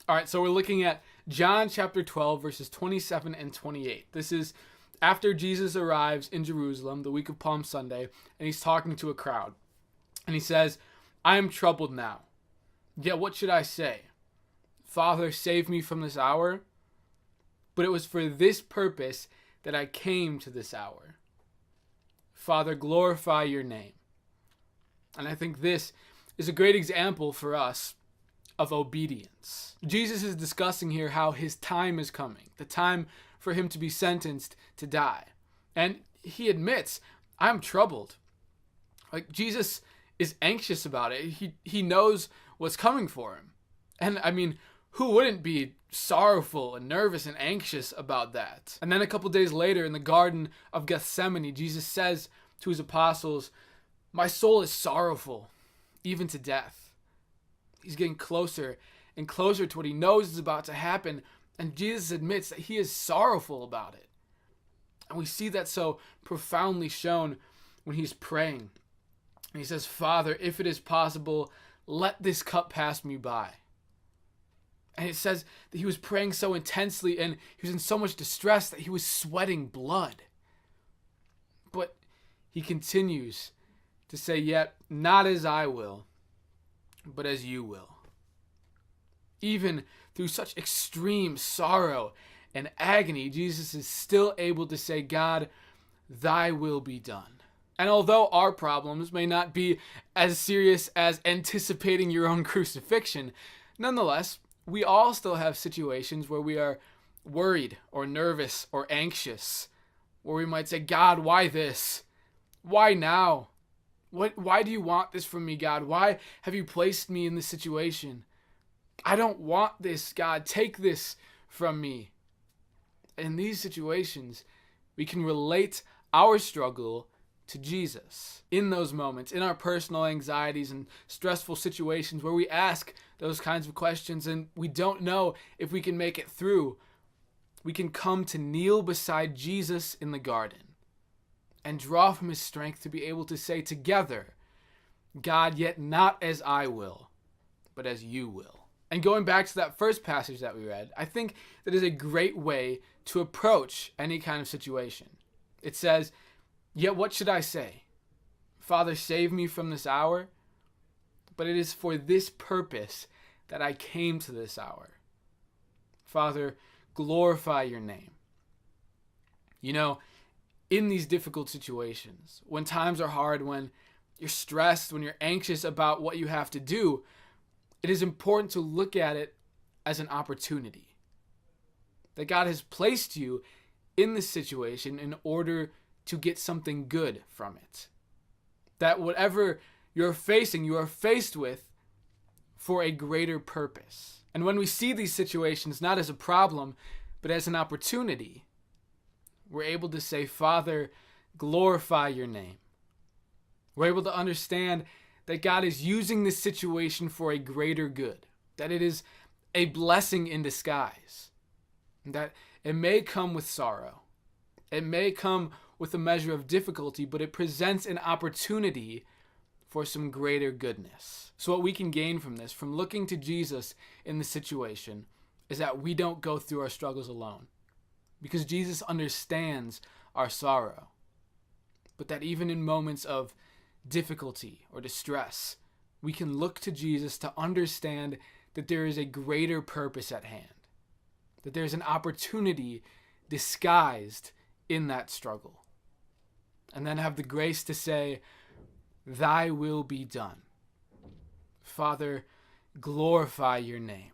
All right, so we're looking at John chapter 12, verses 27 and 28. This is after Jesus arrives in Jerusalem the week of Palm Sunday, and he's talking to a crowd. And he says, I am troubled now. Yet what should I say? Father, save me from this hour. But it was for this purpose that I came to this hour. Father, glorify your name. And I think this is a great example for us of obedience. Jesus is discussing here how his time is coming, the time for him to be sentenced to die. And he admits, I'm troubled. Like, Jesus is anxious about it. He knows what's coming for him. And I mean, who wouldn't be sorrowful and nervous and anxious about that? And then a couple days later in the Garden of Gethsemane, Jesus says to his apostles, my soul is sorrowful, even to death. He's getting closer and closer to what he knows is about to happen. And Jesus admits that he is sorrowful about it. And we see that so profoundly shown when he's praying. And he says, Father, if it is possible, let this cup pass me by. And it says that he was praying so intensely and he was in so much distress that he was sweating blood. But he continues to say, yet not as I will, but as you will. Even through such extreme sorrow and agony, Jesus is still able to say, God, thy will be done. And although our problems may not be as serious as anticipating your own crucifixion, nonetheless, we all still have situations where we are worried or nervous or anxious, where we might say, God, why this? Why now? Why do you want this from me, God? Why have you placed me in this situation? I don't want this, God. Take this from me. In these situations, we can relate our struggle to Jesus. In those moments, in our personal anxieties and stressful situations where we ask those kinds of questions and we don't know if we can make it through, we can come to kneel beside Jesus in the garden and draw from his strength to be able to say together, God, yet not as I will, but as you will. And going back to that first passage that we read, I think that is a great way to approach any kind of situation. It says, yet what should I say? Father, save me from this hour. But it is for this purpose that I came to this hour. Father, glorify your name. You know, in these difficult situations, when times are hard, when you're stressed, when you're anxious about what you have to do, it is important to look at it as an opportunity. That God has placed you in this situation in order to get something good from it. That whatever you're facing, you are faced with for a greater purpose. And when we see these situations not as a problem, but as an opportunity, we're able to say, Father, glorify your name. We're able to understand that God is using this situation for a greater good, that it is a blessing in disguise, that it may come with sorrow, it may come with a measure of difficulty, but it presents an opportunity for some greater goodness. So what we can gain from this, from looking to Jesus in the situation, is that we don't go through our struggles alone, because Jesus understands our sorrow. But that even in moments of difficulty or distress, we can look to Jesus to understand that there is a greater purpose at hand, that there's an opportunity disguised in that struggle, and then have the grace to say, thy will be done. Father, glorify your name.